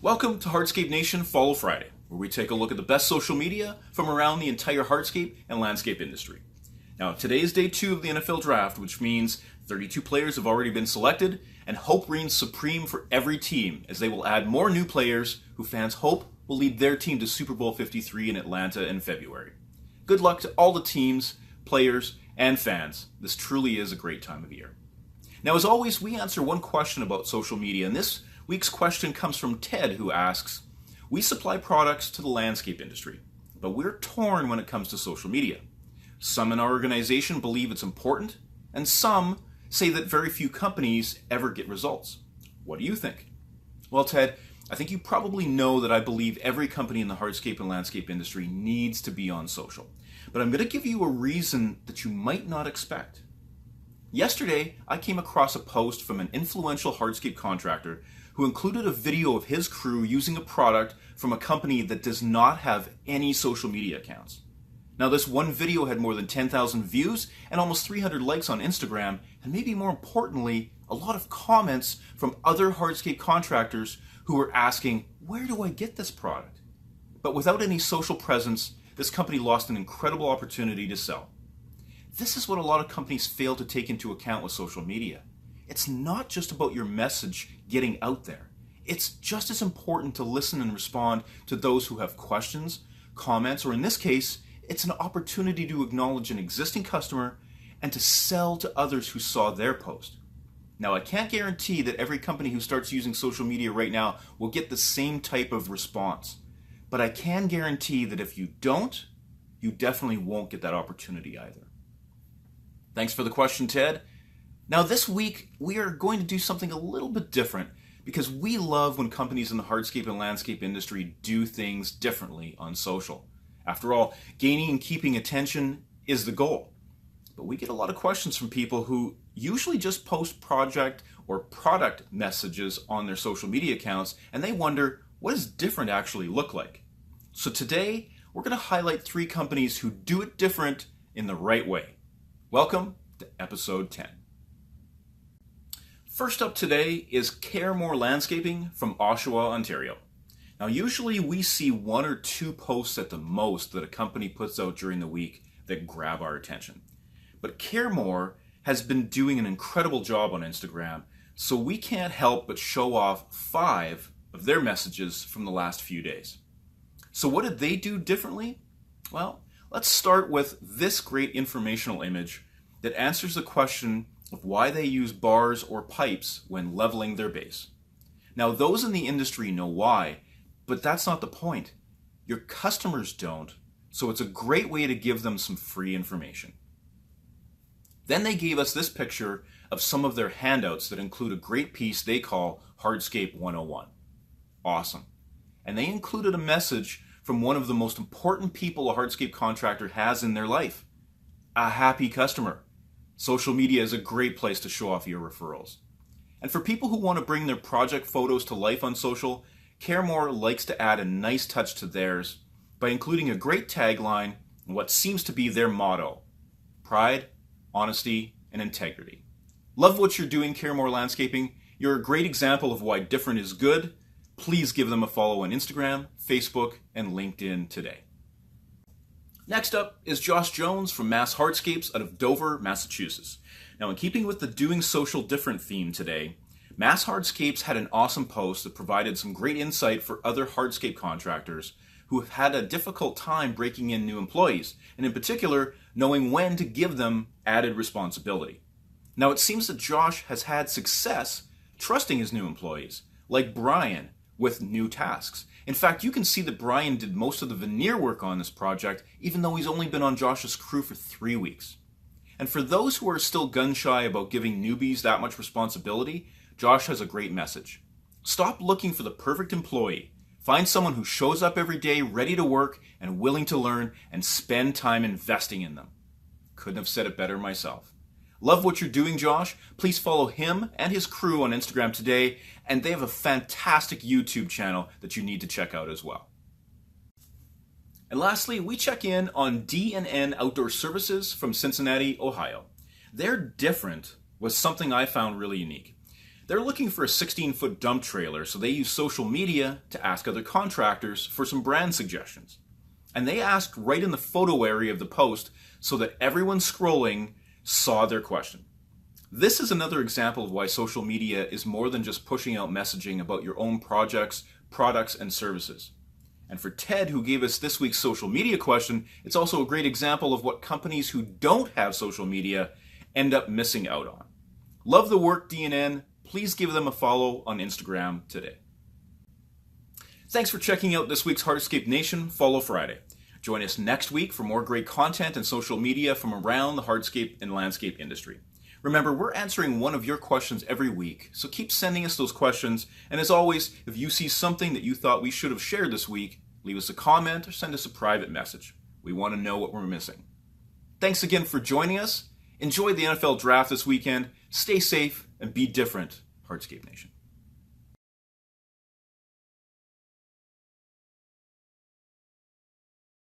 Welcome to Hardscape Nation Follow Friday, where we take a look at the best social media from around the entire hardscape and landscape industry. Now, today is day 2 of the NFL Draft, which means 32 players have already been selected, and hope reigns supreme for every team as they will add more new players who fans hope will lead their team to Super Bowl 53 in Atlanta in February. Good luck to all the teams, players, and fans. This truly is a great time of year. Now, as always, we answer one question about social media, and this week's question comes from Ted, who asks, "We supply products to the landscape industry, but we're torn when it comes to social media. Some in our organization believe it's important, and some say that very few companies ever get results. What do you think?" Well, Ted, I think you probably know that I believe every company in the hardscape and landscape industry needs to be on social. But I'm going to give you a reason that you might not expect. Yesterday, I came across a post from an influential hardscape contractor who included a video of his crew using a product from a company that does not have any social media accounts. Now, this one video had more than 10,000 views and almost 300 likes on Instagram, and maybe more importantly, a lot of comments from other hardscape contractors who were asking, "Where do I get this product?" But without any social presence, this company lost an incredible opportunity to sell. This is what a lot of companies fail to take into account with social media. It's not just about your message getting out there. It's just as important to listen and respond to those who have questions, comments, or in this case, it's an opportunity to acknowledge an existing customer and to sell to others who saw their post. Now, I can't guarantee that every company who starts using social media right now will get the same type of response. But I can guarantee that if you don't, you definitely won't get that opportunity either. Thanks for the question, Ted. Now, this week, we are going to do something a little bit different because we love when companies in the hardscape and landscape industry do things differently on social. After all, gaining and keeping attention is the goal. But we get a lot of questions from people who usually just post project or product messages on their social media accounts, and they wonder, what does different actually look like? So today, we're going to highlight 3 companies who do it different in the right way. Welcome to episode 10. First up today is Caremore Landscaping from Oshawa, Ontario. Now, usually we see 1 or 2 posts at the most that a company puts out during the week that grab our attention. But Caremore has been doing an incredible job on Instagram, so we can't help but show off 5 of their messages from the last few days. So what did they do differently? Well, let's start with this great informational image that answers the question of why they use bars or pipes when leveling their base. Now, those in the industry know why, but that's not the point. Your customers don't, so it's a great way to give them some free information. Then they gave us this picture of some of their handouts that include a great piece they call Hardscape 101. Awesome. And they included a message from one of the most important people a hardscape contractor has in their life, a happy customer. Social media is a great place to show off your referrals. And for people who want to bring their project photos to life on social, Caremore likes to add a nice touch to theirs by including a great tagline and what seems to be their motto: pride, honesty, and integrity. Love what you're doing, Caremore Landscaping. You're a great example of why different is good. Please give them a follow on Instagram, Facebook, and LinkedIn today. Next up is Josh Jones from Mass Hardscapes out of Dover, Massachusetts. Now, in keeping with the Doing Social Different theme today, Mass Hardscapes had an awesome post that provided some great insight for other hardscape contractors who have had a difficult time breaking in new employees, and in particular, knowing when to give them added responsibility. Now, it seems that Josh has had success trusting his new employees, like Brian, with new tasks. In fact, you can see that Brian did most of the veneer work on this project, even though he's only been on Josh's crew for 3 weeks. And for those who are still gun-shy about giving newbies that much responsibility, Josh has a great message. Stop looking for the perfect employee. Find someone who shows up every day ready to work and willing to learn, and spend time investing in them. Couldn't have said it better myself. Love what you're doing, Josh. Please follow him and his crew on Instagram today, and they have a fantastic YouTube channel that you need to check out as well. And lastly, we check in on D&N Outdoor Services from Cincinnati, Ohio. They're different was something I found really unique. They're looking for a 16-foot dump trailer, so they use social media to ask other contractors for some brand suggestions. And they asked right in the photo area of the post so that everyone scrolling saw their question. This is another example of why social media is more than just pushing out messaging about your own projects, products, and services. And for Ted, who gave us this week's social media question, it's also a great example of what companies who don't have social media end up missing out on. Love the work, DNN. Please give them a follow on Instagram today. Thanks for checking out this week's Hardscape Nation Follow Friday. Join us next week for more great content and social media from around the hardscape and landscape industry. Remember, we're answering one of your questions every week, so keep sending us those questions. And as always, if you see something that you thought we should have shared this week, leave us a comment or send us a private message. We want to know what we're missing. Thanks again for joining us. Enjoy the NFL draft this weekend. Stay safe and be different, Hardscape Nation.